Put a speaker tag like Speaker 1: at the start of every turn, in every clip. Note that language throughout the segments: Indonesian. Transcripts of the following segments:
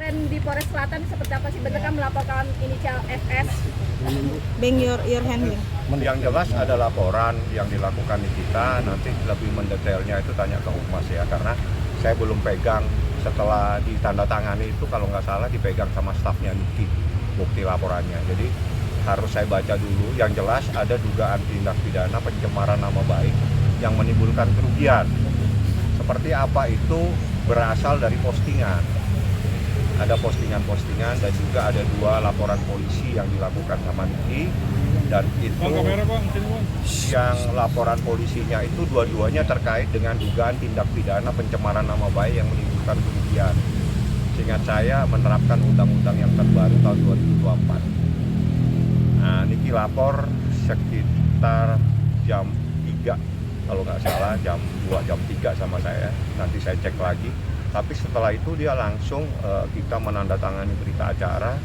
Speaker 1: Di Polres Selatan seperti apa sih bentuknya melaporkan inisial FS?
Speaker 2: Bang, your hand here.
Speaker 3: Yang jelas ada laporan yang dilakukan di kita, nanti lebih mendetailnya itu tanya ke Humas ya, karena saya belum pegang. Setelah ditandatangani itu kalau nggak salah dipegang sama stafnya Niki, bukti laporannya. Jadi harus saya baca dulu. Yang jelas ada dugaan tindak pidana pencemaran nama baik yang menimbulkan kerugian. Seperti apa itu berasal dari postingan. Ada postingan-postingan dan juga ada 2 laporan polisi yang dilakukan sama Niki, dan itu yang laporan polisinya itu dua-duanya terkait dengan dugaan tindak pidana pencemaran nama baik yang menimbulkan kerugian. Seingat saya menerapkan undang-undang yang terbaru tahun 2024. Nah, Niki lapor sekitar jam 3 kalau nggak salah, jam 2, jam 3 sama saya. Nanti saya cek lagi. Tapi setelah itu dia langsung kita menandatangani berita acara,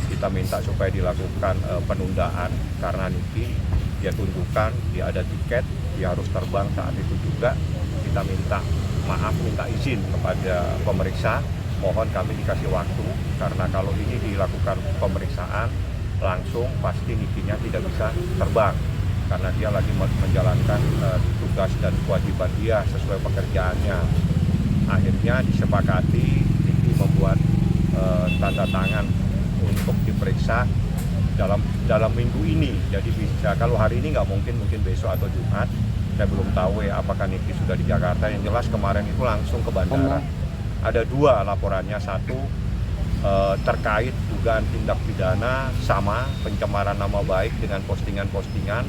Speaker 3: kita minta supaya dilakukan penundaan karena Niki dia tunjukkan dia ada tiket, dia harus terbang saat itu juga. Kita minta maaf, minta izin kepada pemeriksa, mohon kami dikasih waktu karena kalau ini dilakukan pemeriksaan langsung pasti Nikinya tidak bisa terbang karena dia lagi menjalankan tugas dan kewajiban dia sesuai pekerjaannya. Akhirnya disepakati Niki membuat tanda tangan untuk diperiksa dalam minggu ini. Jadi bisa, kalau hari ini nggak mungkin besok atau Jumat. Saya belum tahu ya apakah Niki sudah di Jakarta. Yang jelas kemarin itu langsung ke bandara. Ada 2 laporannya, satu terkait dugaan tindak pidana sama pencemaran nama baik dengan postingan-postingan.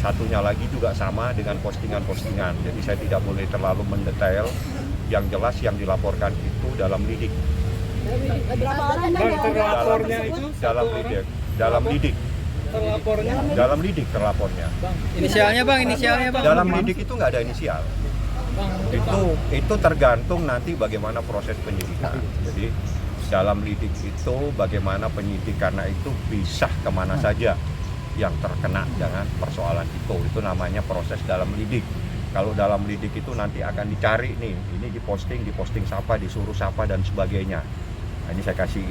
Speaker 3: Satunya lagi juga sama dengan postingan-postingan. Jadi saya tidak boleh terlalu mendetail. Yang jelas yang dilaporkan itu dalam lidik.
Speaker 1: Berapa orang
Speaker 4: terlapornya itu?
Speaker 3: Dalam lidik.
Speaker 4: Terlapornya?
Speaker 3: Dalam lidik terlapornya.
Speaker 4: Inisialnya bang,
Speaker 3: Dalam lidik itu nggak ada inisial. Itu tergantung nanti bagaimana proses penyidikan. Jadi dalam lidik itu bagaimana penyidik, karena itu bisa kemana saja yang terkena dengan persoalan itu. Itu namanya proses dalam lidik. Kalau dalam lidik itu nanti akan dicari nih, ini diposting siapa, disuruh siapa dan sebagainya. Nah, ini saya kasih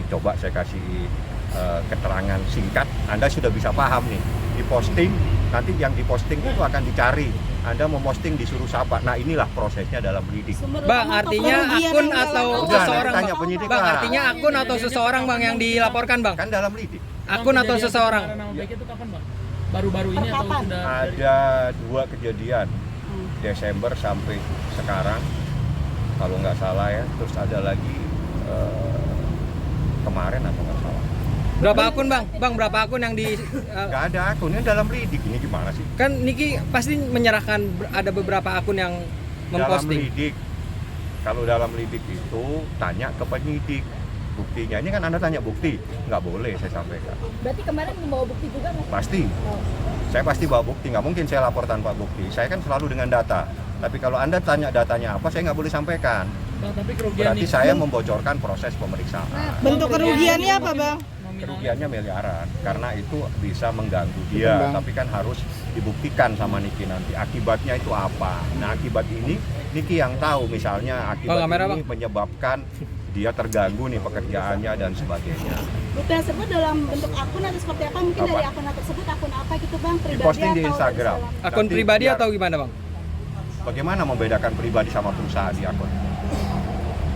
Speaker 3: keterangan singkat, Anda sudah bisa paham nih. Diposting, nanti yang diposting itu akan dicari. Anda memposting disuruh siapa. Nah, inilah prosesnya dalam lidik.
Speaker 4: Bang, artinya akun atau seseorang?
Speaker 3: Tanya penyidik,
Speaker 4: Bang, artinya akun atau seseorang bang yang dilaporkan bang?
Speaker 3: Kan dalam lidik.
Speaker 4: Akun atau seseorang?
Speaker 5: Nama baik itu kapan bang? Baru-baru ini atau sudah?
Speaker 3: Ada 2 kejadian. Desember sampai sekarang kalau nggak salah ya, terus ada lagi kemarin atau nggak salah.
Speaker 4: Berapa akun bang? Bang, berapa akun yang di?
Speaker 3: Nggak ada akunnya dalam lidik, ini gimana sih?
Speaker 4: Kan Niki pasti menyerahkan ada beberapa akun yang memposting.
Speaker 3: Dalam lidik, kalau dalam lidik itu tanya ke penyidik buktinya. Ini kan Anda tanya bukti, nggak boleh saya sampaikan.
Speaker 1: Berarti kemarin membawa bukti juga nggak?
Speaker 3: Pasti. Saya pasti bawa bukti, nggak mungkin saya lapor tanpa bukti. Saya kan selalu dengan data. Tapi kalau Anda tanya datanya apa, saya nggak boleh sampaikan.
Speaker 5: Bang, tapi kerugian
Speaker 3: Berarti saya membocorkan proses pemeriksaan.
Speaker 2: Bentuk kerugiannya apa, Bang?
Speaker 3: Kerugiannya miliaran, karena itu bisa mengganggu dia. Tapi kan harus dibuktikan sama Niki nanti. Akibatnya itu apa? Nah, akibat ini Niki yang tahu. Misalnya akibat ini menyebabkan dia terganggu nih pekerjaannya dan sebagainya.
Speaker 1: Bukti tersebut dalam bentuk akun atau seperti apa? Mungkin dari akun tersebut akun apa gitu bang? Pribadi
Speaker 3: diposting di
Speaker 1: atau
Speaker 3: Instagram.
Speaker 4: Akun
Speaker 3: Nanti
Speaker 4: pribadi atau gimana bang?
Speaker 3: Bagaimana membedakan pribadi sama perusahaan di akun?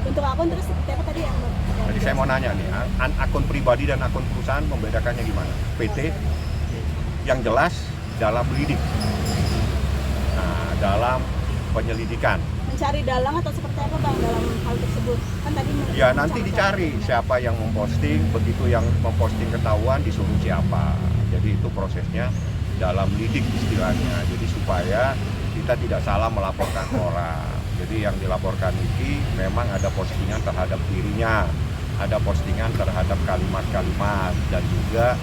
Speaker 1: Bentuk akun terus seperti apa tadi akun?
Speaker 3: Jadi saya mau nanya nih, akun pribadi dan akun perusahaan membedakannya gimana? PT yang jelas dalam lidik, nah, dalam penyelidikan.
Speaker 1: Mencari dalang atau seperti apa bang dalam hal tersebut? Kan tadi
Speaker 3: ya nanti dicari siapa yang memposting, begitu yang memposting ketahuan disuruh siapa. Jadi itu prosesnya dalam lidik istilahnya. Jadi supaya kita tidak salah melaporkan orang. Jadi yang dilaporkan Niki memang ada postingan terhadap dirinya, ada postingan terhadap kalimat-kalimat, dan juga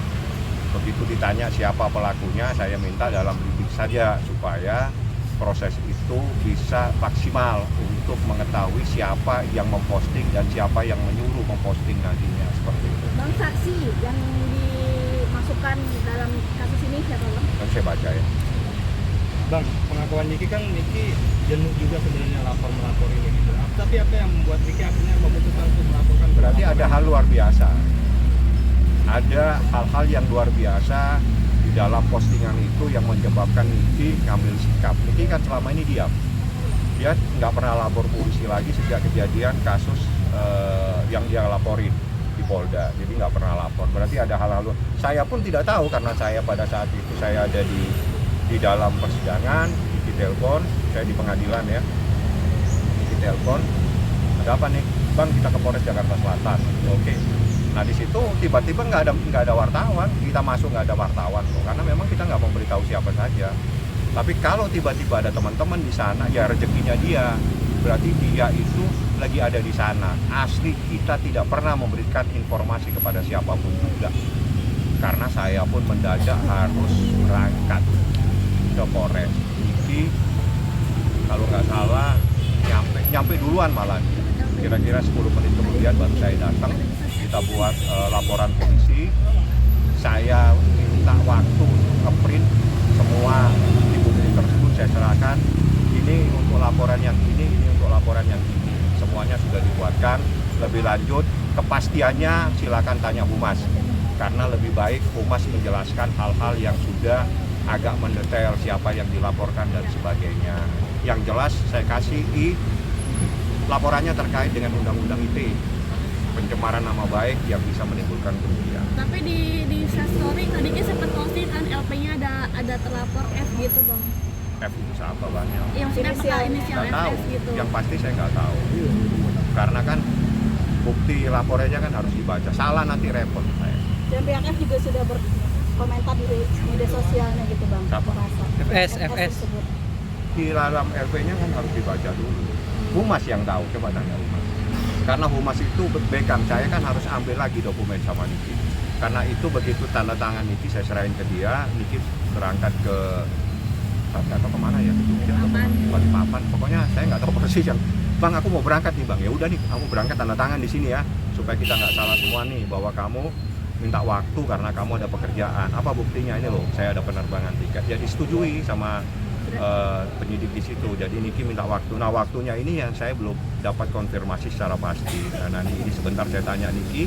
Speaker 3: begitu ditanya siapa pelakunya, saya minta dalam lidik saja supaya proses itu bisa maksimal untuk mengetahui siapa yang memposting dan siapa yang menyuruh memposting nantinya, seperti itu.
Speaker 1: Bang, saksi yang dimasukkan dalam kasus ini siapa bang?
Speaker 3: Kan saya baca ya.
Speaker 5: Bang, pengakuan Niki kan Niki jenuh juga sebenarnya melapor ini gitu.
Speaker 4: tapi apa yang membuat Niki akhirnya memutuskan untuk melaporkan?
Speaker 3: Berarti ada hal luar biasa. Ada hal-hal yang luar biasa di dalam postingan itu yang menyebabkan Niki ngambil sikap. Niki kan selama ini diam. Dia nggak pernah lapor polisi lagi sejak kejadian kasus yang dia laporin di Polda. Jadi nggak pernah lapor. Berarti ada hal-hal. Saya pun tidak tahu karena saya pada saat itu saya ada di dalam persidangan. Niki telepon, saya di pengadilan ya. Niki telepon, ada apa nih? Bang, kita ke Polres Jakarta Selatan. Oke. Nah di situ tiba-tiba nggak ada wartawan. Kita masuk nggak ada wartawan loh. Karena memang kita nggak memberitahu siapa saja. Tapi kalau tiba-tiba ada teman-teman di sana, ya rezekinya dia. Berarti dia itu lagi ada di sana. Asli kita tidak pernah memberikan informasi kepada siapapun juga. Karena saya pun mendadak harus berangkat ke Polres. Niki kalau nggak salah nyampe duluan malah. Kira-kira 10 menit kemudian baru saya datang. Kita buat laporan polisi. Saya minta waktu ngeprint semua bukti tersebut, saya serahkan. Ini untuk laporan yang ini untuk laporan yang ini. Semuanya sudah dibuatkan. Lebih lanjut kepastiannya silakan tanya Humas. Karena lebih baik Humas menjelaskan hal-hal yang sudah agak mendetail siapa yang dilaporkan dan sebagainya. Yang jelas saya kasih laporannya terkait dengan Undang-Undang ITE, pencemaran nama baik yang bisa menimbulkan kerugian.
Speaker 6: Tapi di story tadinya sempat posting kan LP-nya ada terlapor F gitu bang.
Speaker 3: F itu siapa banyak?
Speaker 6: Yang maksudnya pakai inisial
Speaker 3: Nggak tahu.
Speaker 6: FS gitu.
Speaker 3: Yang pasti saya nggak tahu. Karena kan bukti laporannya kan harus dibaca. Salah nanti repot saya.
Speaker 1: Dan pihak F juga sudah berkomentar di media sosialnya gitu bang.
Speaker 3: Siapa?
Speaker 1: Merasa.
Speaker 4: FS.
Speaker 1: tersebut.
Speaker 3: Di dalam LP-nya kan harus dibaca dulu. Humas yang tahu, coba tanya Humas. Karena Humas itu backup, saya kan harus ambil lagi dokumen sama Niki. Karena itu begitu tanda tangan Niki saya serahin ke dia, Niki berangkat ke atau kemana ya? Balikpapan. Pokoknya saya nggak tahu persis yang. Bang, aku mau berangkat nih bang. Ya udah nih, kamu berangkat tanda tangan di sini ya, supaya kita nggak salah semua nih bahwa kamu minta waktu karena kamu ada pekerjaan. Apa buktinya ini loh? Saya ada penerbangan tiket. Ya disetujui sama penyidik di situ. Jadi Niki minta waktu. Nah waktunya ini yang saya belum dapat konfirmasi secara pasti. Nah ini sebentar saya tanya Niki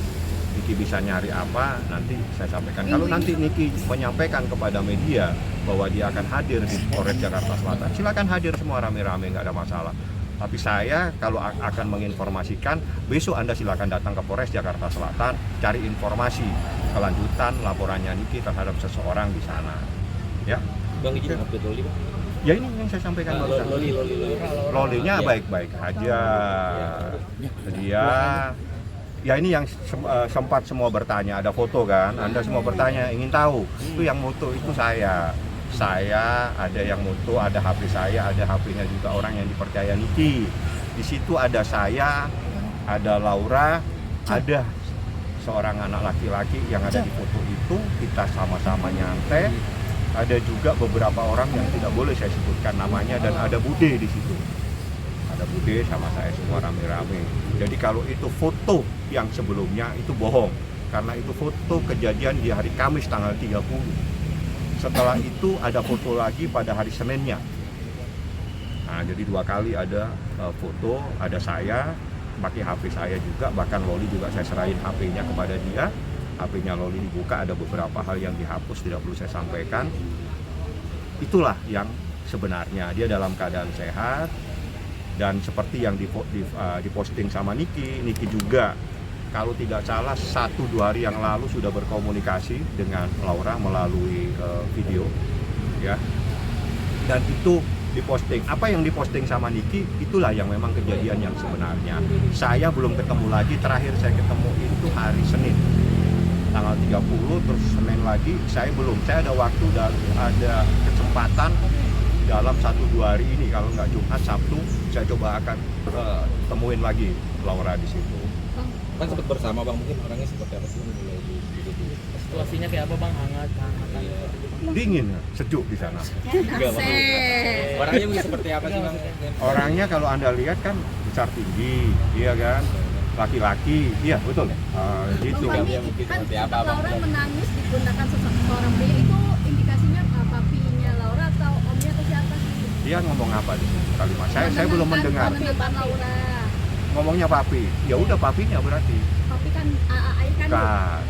Speaker 3: bisa nyari apa, nanti saya sampaikan. Kalau nanti Niki menyampaikan kepada media bahwa dia akan hadir di Polres Jakarta Selatan, silakan hadir semua rame-rame, nggak ada masalah. Tapi saya kalau akan menginformasikan, besok Anda silakan datang ke Polres Jakarta Selatan, cari informasi kelanjutan laporannya Niki terhadap seseorang di sana. Ya.
Speaker 4: Bang izin update Loli bang.
Speaker 3: Ya ini yang saya sampaikan barusan. Lolinya baik-baik aja. Dia ya ini yang sempat semua bertanya, ada foto kan, Anda semua bertanya ingin tahu itu yang moto itu saya ada yang moto, ada HP saya, ada HP-nya juga orang yang dipercaya Niki. Di situ ada saya, ada Laura, ada seorang anak laki-laki yang ada di foto itu, kita sama-sama nyantai. Ada juga beberapa orang yang tidak boleh saya sebutkan namanya dan ada Bude di situ. Ada Bude sama saya semua rame-rame. Jadi kalau itu foto yang sebelumnya itu bohong karena itu foto kejadian di hari Kamis tanggal 30. Setelah itu ada foto lagi pada hari Seninnya. Nah, jadi 2 kali ada foto, ada saya pakai HP saya juga, bahkan Loli juga saya serahin HP-nya kepada dia. HP-nya Loli dibuka, ada beberapa hal yang dihapus, tidak perlu saya sampaikan. Itulah yang sebenarnya, dia dalam keadaan sehat. Dan seperti yang diposting sama Niki juga kalau tidak salah 1-2 hari yang lalu sudah berkomunikasi dengan Laura melalui video ya. Dan itu diposting, apa yang diposting sama Niki itulah yang memang kejadian yang sebenarnya. Saya belum ketemu lagi, terakhir saya ketemu itu hari Senin tanggal 30, terus Senin lagi saya ada waktu dan ada kesempatan dalam 1-2 hari ini, kalau nggak Jumat, Sabtu saya coba akan temuin lagi Laura di situ.
Speaker 4: Kan sempat bersama bang, mungkin orangnya seperti apa sih?
Speaker 5: Situasinya kayak apa bang? Hangat.
Speaker 3: Dingin, sejuk di sana.
Speaker 4: Orangnya mungkin seperti apa sih bang?
Speaker 3: Orangnya kalau Anda lihat kan besar tinggi, iya kan? Laki-laki, iya betul ya? Gitu
Speaker 6: Bang,
Speaker 3: kan.
Speaker 6: ini kan sempat Laura menangis digunakan seorang pria, itu indikasinya papinya Laura atau omnya atau siapa sih?
Speaker 3: Dia ngomong apa di kalimat? Saya belum mendengar.
Speaker 6: Penentuan Laura.
Speaker 3: ngomongnya papi. Ya udah papinya berarti.
Speaker 6: Papi kan ayah kan
Speaker 3: Kan.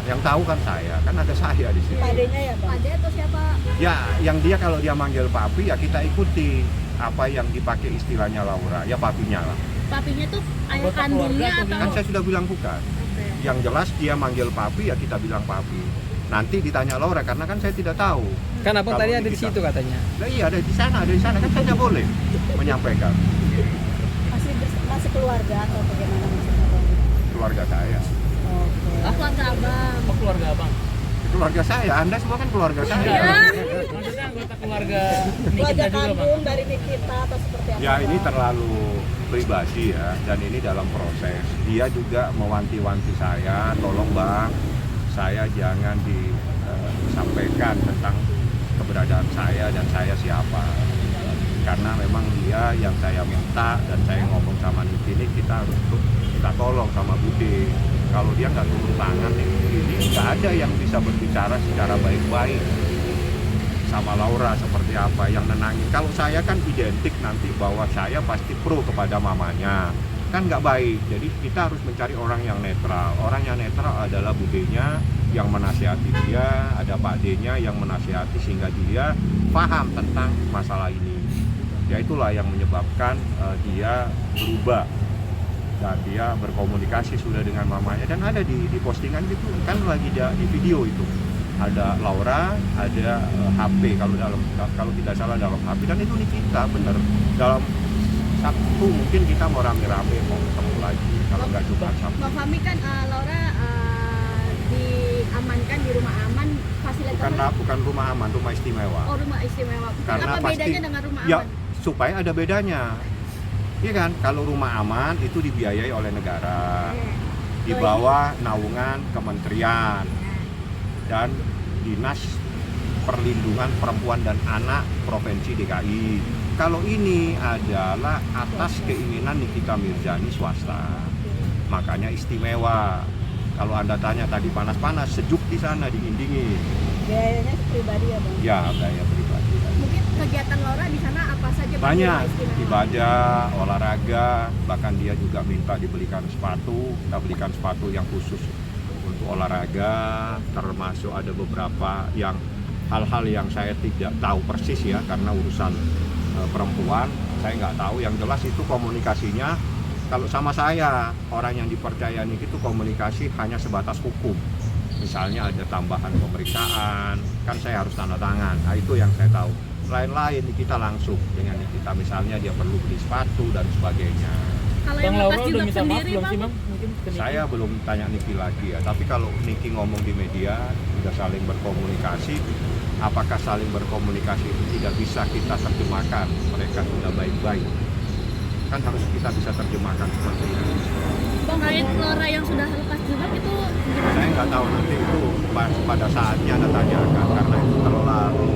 Speaker 3: Yang tahu kan saya, kan ada saya di sini.
Speaker 1: Padenya ya bang.
Speaker 6: Pade atau siapa?
Speaker 3: Ya, yang dia kalau dia manggil papi ya kita ikuti apa yang dipakai istilahnya Laura, ya papinya lah.
Speaker 6: Papinya tuh ayah
Speaker 5: Anggota
Speaker 6: kandungnya
Speaker 5: keluarga
Speaker 6: atau?
Speaker 3: Kan saya sudah bilang bukan.
Speaker 6: Oke.
Speaker 3: Yang jelas dia manggil papi ya kita bilang papi. Nanti ditanya Laura karena kan saya tidak tahu.
Speaker 4: Kan abang
Speaker 3: Kalau
Speaker 4: tadi ada di
Speaker 3: kita-
Speaker 4: situ katanya.
Speaker 3: Nah, iya ada di sana kan saya tidak boleh menyampaikan
Speaker 1: Masih keluarga atau bagaimana maksudnya bang?
Speaker 3: keluarga saya.
Speaker 1: Oke.
Speaker 6: Keluarga abang.
Speaker 5: Apa keluarga abang?
Speaker 3: Keluarga saya, Anda semua kan keluarga saya.
Speaker 6: Iya.
Speaker 5: Maksudnya anggota keluarga Nikita
Speaker 1: Keluarga
Speaker 5: juga bang?
Speaker 1: kandung dari Nikita atau seperti apa?
Speaker 3: Ya ini
Speaker 1: Bang?
Speaker 3: terlalu pribadi ya, dan ini dalam proses. Dia juga mewanti-wanti saya, tolong bang, saya jangan disampaikan tentang keberadaan saya dan saya siapa. Karena memang dia yang saya minta dan saya ngomong sama Niki ini kita harus kita tolong sama Bude. Kalau dia nggak turun tangan ini nggak ada yang bisa berbicara secara baik-baik sama Laura seperti apa yang nenangin. Kalau saya kan identik nanti bahwa saya pasti pro kepada mamanya, kan nggak baik. Jadi kita harus mencari orang yang netral. Orang yang netral adalah budenya yang menasihati dia, ada Pak D-nya yang menasihati sehingga dia paham tentang masalah ini. Ya itulah yang menyebabkan dia berubah dan dia berkomunikasi sudah dengan mamanya, dan ada di postingan itu kan lagi di video itu. Ada Laura, ada HP kalau tidak salah dalam HP, dan itu Nikita bener. Dalam Sabtu mungkin kita mau rame-rame mau ketemu lagi kalau nggak Jumat Sabtu.
Speaker 6: Bang Fahmi kan Laura diamankan di rumah aman fasilitas
Speaker 3: Bukan rumah aman, rumah istimewa.
Speaker 6: Oh, rumah istimewa.
Speaker 3: Karena
Speaker 6: apa
Speaker 3: pasti
Speaker 6: bedanya dengan rumah
Speaker 3: ya
Speaker 6: aman?
Speaker 3: supaya ada bedanya. Iya kan, kalau rumah aman itu dibiayai oleh negara, di bawah naungan kementerian dan Dinas Perlindungan Perempuan dan Anak Provinsi DKI. Kalau ini adalah atas keinginan Nikita Mirzani swasta, makanya istimewa. Kalau Anda tanya tadi panas-panas, sejuk di sana, dingin-dingin.
Speaker 1: Biayanya pribadi ya bang?
Speaker 3: Ya, gaya pribadi.
Speaker 6: Mungkin kegiatan Laura di sana apa saja? Bang,
Speaker 3: Banyak,
Speaker 6: yang istimewa?
Speaker 3: ibadah, olahraga, bahkan dia juga minta dibelikan sepatu, kita belikan sepatu yang khusus untuk olahraga, termasuk ada beberapa yang hal-hal yang saya tidak tahu persis ya, karena urusan perempuan, saya nggak tahu. Yang jelas itu komunikasinya, kalau sama saya, orang yang dipercaya ini itu komunikasi hanya sebatas hukum. Misalnya ada tambahan pemeriksaan, kan saya harus tanda tangan, nah itu yang saya tahu. Lain-lain kita langsung dengan kita, misalnya dia perlu beli sepatu dan sebagainya.
Speaker 6: Kalau
Speaker 5: Bang
Speaker 6: yang
Speaker 5: Laura
Speaker 6: lepas
Speaker 5: udah
Speaker 6: juga
Speaker 5: minta maaf
Speaker 6: sendiri
Speaker 5: belum
Speaker 6: bang?
Speaker 5: sih bang? Mungkin ke Niki?
Speaker 3: Saya belum tanya Niki lagi ya, tapi kalau Niki ngomong di media sudah saling berkomunikasi, apakah saling berkomunikasi itu tidak bisa kita terjemahkan, mereka sudah baik-baik, kan harus kita bisa terjemahkan seperti itu.
Speaker 6: Bang, kayak Laura yang sudah lepas jilbab itu gimana?
Speaker 3: Saya nggak tahu, nanti itu pada saatnya Anda tanyakan, karena itu terlalu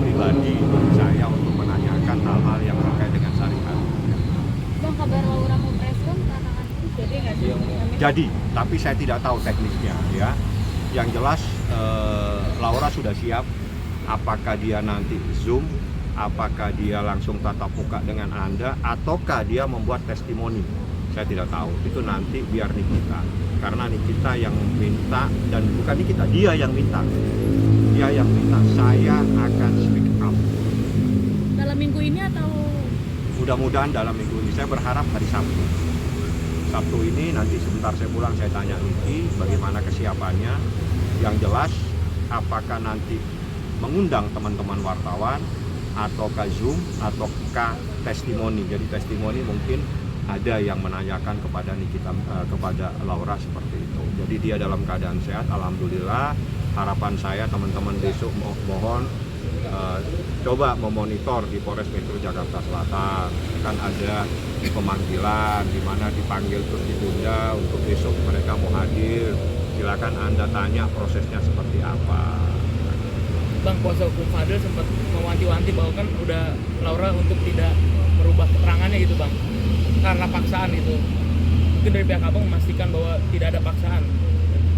Speaker 3: pribadi bagi saya untuk menanyakan hal-hal yang terkait dengan syariat.
Speaker 6: Bang, kabar Laura mau preskon belakangan ini jadi nggak sih?
Speaker 3: Jadi, tapi saya tidak tahu teknisnya ya. Yang jelas Laura sudah siap. Apakah dia nanti Zoom, apakah dia langsung tatap muka dengan Anda, ataukah dia membuat testimoni. Saya tidak tahu. Itu nanti biar Nikita. Karena Nikita yang minta, dan bukan Nikita, dia yang minta. Dia yang minta saya akan speak up.
Speaker 6: Dalam minggu ini atau?
Speaker 3: Mudah-mudahan dalam minggu ini. Saya berharap hari Sabtu. Sabtu ini nanti sebentar saya pulang, saya tanya Niki bagaimana kesiapannya. Yang jelas apakah nanti mengundang teman-teman wartawan ataukah Zoom ataukah testimoni. Jadi testimoni mungkin ada yang menanyakan kepada Nikita, kepada Laura seperti itu. Jadi dia dalam keadaan sehat, alhamdulillah. Harapan saya teman-teman besok mohon coba memonitor di Polres Metro Jakarta Selatan. Kan ada pemanggilan di mana dipanggil terus ditunda untuk besok mereka mau hadir. Silakan Anda tanya prosesnya seperti apa.
Speaker 5: Bang, kuasa hukum Fadil sempat mewanti-wanti bahwa kan udah Laura untuk tidak merubah keterangannya gitu bang, karena paksaan itu. Mungkin dari pihak abang memastikan bahwa tidak ada paksaan.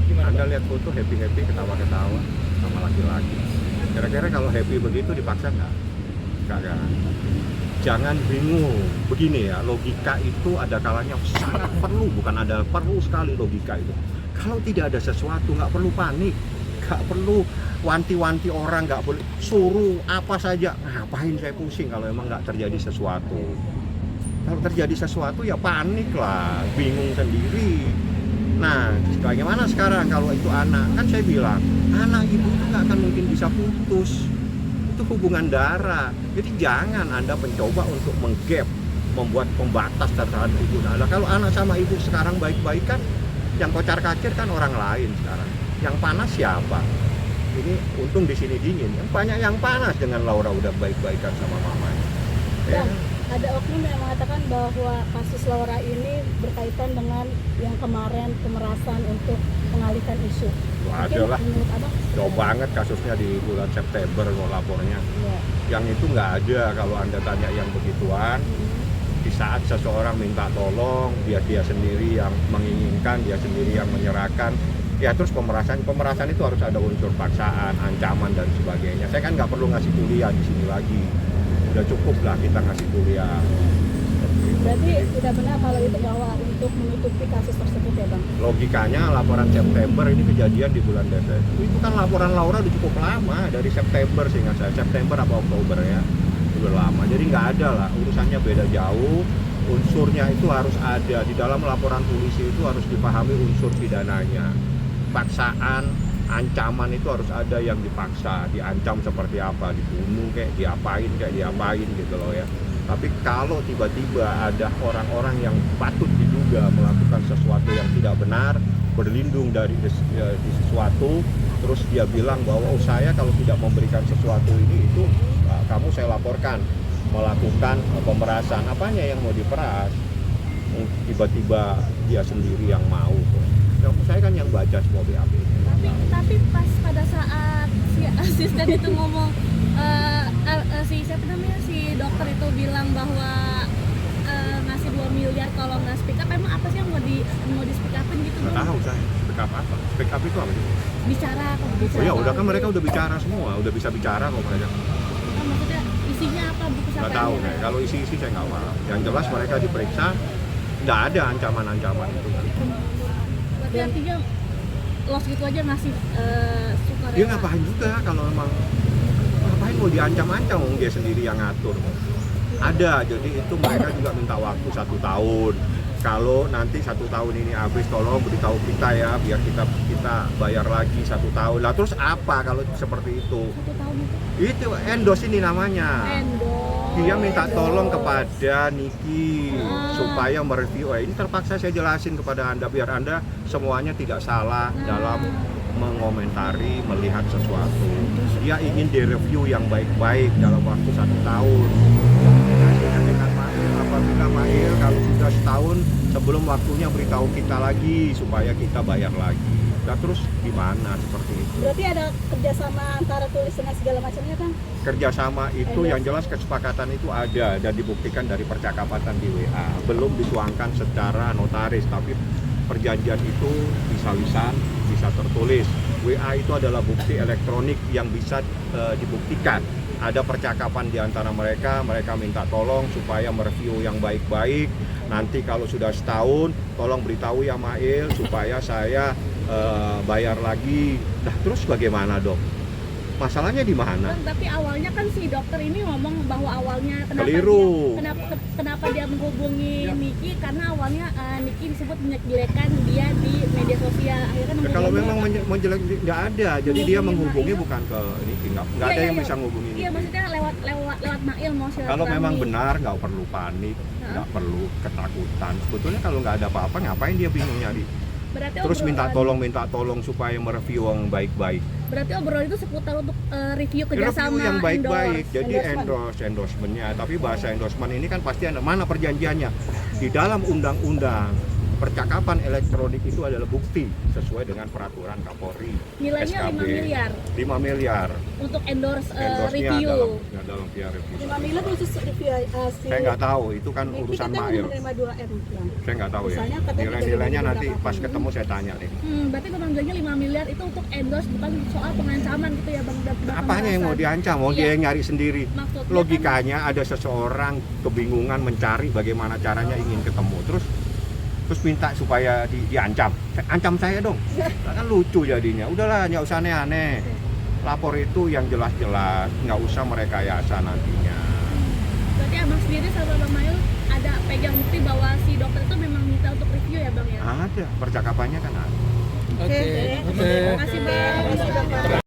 Speaker 5: Gimana
Speaker 3: Anda
Speaker 5: bang?
Speaker 3: lihat foto happy-happy, ketawa-ketawa sama laki-laki. Kira-kira kalau happy begitu dipaksa nggak? Nggak kan? jangan bingung. Begini ya, logika itu ada kalanya sangat perlu, bukan ada, perlu sekali logika itu. Kalau tidak ada sesuatu, nggak perlu panik, nggak perlu wanti-wanti orang, nggak perlu suruh apa saja. Ngapain saya pusing kalau emang nggak terjadi sesuatu. Kalau terjadi sesuatu ya panik lah, bingung sendiri. Nah, bagaimana sekarang kalau itu anak? Kan saya bilang, anak ibu itu nggak akan mungkin bisa putus. Itu hubungan darah. Jadi jangan Anda mencoba untuk menggap, membuat pembatas terhadap ibu. Nah, kalau anak sama ibu sekarang baik-baik kan, yang kocar-kacir kan orang lain sekarang. Yang panas siapa? Ini untung di sini dingin. Yang banyak yang panas dengan Laura udah baik-baikan sama mamanya. Ya.
Speaker 1: Dan ada oknum yang mengatakan bahwa kasus Laura ini berkaitan dengan yang kemarin pemerasan untuk mengalihkan isu.
Speaker 3: Ada lah.
Speaker 1: Menurut Abang?
Speaker 3: Jauh banget kasusnya di bulan September kok lapornya.
Speaker 1: Ya.
Speaker 3: Yang itu nggak ada kalau Anda tanya yang begituan. Di saat seseorang minta tolong, dia sendiri yang menginginkan, dia sendiri yang menyerahkan. Ya terus pemerasan itu harus ada unsur paksaan, ancaman dan sebagainya. Saya kan nggak perlu ngasih kuliah di sini lagi. Udah cukup lah kita ngasih kuliah.
Speaker 1: Berarti sudah benar kalau itu bahwa untuk menutupi kasus tersebut ya Bang?
Speaker 3: Logikanya laporan September ini kejadian di bulan Desember. Itu kan laporan Laura udah cukup lama, dari September seingat saya, September apa Oktober ya, udah lama. Jadi nggak ada lah, urusannya beda jauh. Unsurnya itu harus ada di dalam laporan polisi, itu harus dipahami unsur pidananya. Paksaan, ancaman itu harus ada yang dipaksa, diancam seperti apa, dibunuh kayak diapain gitu loh ya. Tapi kalau tiba-tiba ada orang-orang yang patut diduga melakukan sesuatu yang tidak benar, berlindung dari sesuatu, terus dia bilang bahwa saya kalau tidak memberikan sesuatu ini itu kamu saya laporkan melakukan pemerasan. Apanya yang mau diperas? Tiba-tiba dia sendiri yang mau. Saya kan yang baca semua BAP.
Speaker 6: Tapi pas pada saat si asisten itu ngomong si dokter itu bilang bahwa ngasih 2 miliar kalau nggak speak up, emang apa sih yang mau di speak upin gitu?
Speaker 3: Nggak tahu saya speak up apa. Speak up itu apa sih?
Speaker 6: Bicara.
Speaker 3: Oh ya udah kan mereka udah bicara semua, udah bisa bicara kok mereka.
Speaker 6: Maksudnya isinya apa, buku
Speaker 3: Nggak tahu saya. Kalau isi saya nggak paham. Yang jelas mereka diperiksa, nggak ada ancaman-ancaman itu.
Speaker 6: Berarti artinya los gitu aja ngasih sukarela.
Speaker 3: Dia ngapain juga kalau memang ngapain mau diancam-ancam, dia sendiri yang ngatur. Ada, jadi itu mereka juga minta waktu 1 tahun. Kalau nanti 1 tahun ini habis, tolong beritahu kita ya, biar kita bayar lagi 1 tahun. Lah terus apa kalau seperti itu?
Speaker 6: 1 tahun
Speaker 3: Itu endorse ini namanya. Dia minta tolong kepada Niki supaya mereview. Ini terpaksa saya jelasin kepada Anda biar Anda semuanya tidak salah dalam mengomentari, melihat sesuatu. Dia ingin direview yang baik-baik dalam waktu 1 tahun. Dengan Mail, apabila Mail kalau sudah setahun sebelum waktunya beritahu kita lagi supaya kita bayar lagi. Nah terus gimana seperti itu?
Speaker 1: Berarti ada kerjasama antara tulis dengan segala macamnya Bang?
Speaker 3: Kerjasama itu yang jelas kesepakatan itu ada dan dibuktikan dari percakapan di WA. Belum dituangkan secara notaris, tapi perjanjian itu bisa lisan, bisa tertulis. WA itu adalah bukti elektronik yang bisa dibuktikan. Ada percakapan di antara mereka minta tolong supaya mereview yang baik-baik. Nanti kalau sudah setahun, tolong beritahu ya Mail supaya saya bayar lagi. Nah terus bagaimana dok? Masalahnya di mana?
Speaker 6: Tapi awalnya kan si dokter ini ngomong bahwa awalnya
Speaker 3: keliru.
Speaker 6: Kenapa dia menghubungi Niki, karena awalnya Niki disebut menjelekkan dia di media sosial. Akhirnya
Speaker 3: Kalau memang menjelek nggak ada, jadi dia menghubungi bukan ke Niki, nggak ada yang bisa menghubungi Niki.
Speaker 6: Iya maksudnya lewat Mail mau silaturahmi.
Speaker 3: Kalau memang benar nggak perlu panik, nggak perlu ketakutan. Sebetulnya kalau nggak ada apa-apa ngapain dia bingung nyari?
Speaker 6: Berarti
Speaker 3: Terus minta tolong supaya mereview yang baik-baik.
Speaker 6: Berarti obrolan itu seputar untuk review kerjasama
Speaker 3: Review yang baik-baik, jadi
Speaker 1: endorsement.
Speaker 3: endorsementnya. Tapi bahasa endorsement ini kan pasti ada mana perjanjiannya di dalam undang-undang percakapan elektronik itu adalah bukti sesuai dengan peraturan Kapolri.
Speaker 6: Nilainya 5 miliar
Speaker 3: 5 miliar.
Speaker 6: untuk endorse
Speaker 3: Endorse-nya
Speaker 6: review.
Speaker 3: dalam via review.
Speaker 1: 5 miliar khusus review si
Speaker 3: Saya nggak tahu, itu kan
Speaker 1: Miki
Speaker 3: urusan
Speaker 1: katanya
Speaker 3: Mail.
Speaker 1: menerima 2M Bang.
Speaker 3: Saya nggak tahu ya.
Speaker 1: Misalnya katanya
Speaker 3: Nilai-nilainya
Speaker 1: dari
Speaker 3: nanti
Speaker 1: beberapa
Speaker 3: pas
Speaker 1: akun.
Speaker 3: ketemu saya tanya nih.
Speaker 6: Berarti Bang bilangnya 5 miliar itu untuk endorse, bukan soal pengancaman gitu ya Bang?
Speaker 3: Apanya yang mau diancam? Mau dia
Speaker 6: Iya.
Speaker 3: yang nyari sendiri.
Speaker 6: Maksudnya
Speaker 3: Logikanya ada seseorang kebingungan mencari bagaimana caranya ingin ketemu. Terus minta supaya diancam. Ancam saya dong. Kan lucu jadinya. Udahlah, nggak usah aneh-aneh. Lapor itu yang jelas-jelas, nggak usah merekayasa nantinya.
Speaker 6: Berarti Abang sendiri sama Bang Mail ada pegang bukti bahwa si dokter itu memang minta untuk review ya Bang ya?
Speaker 3: Ada, percakapannya kan ada.
Speaker 4: Oke.
Speaker 6: Terima kasih Bang.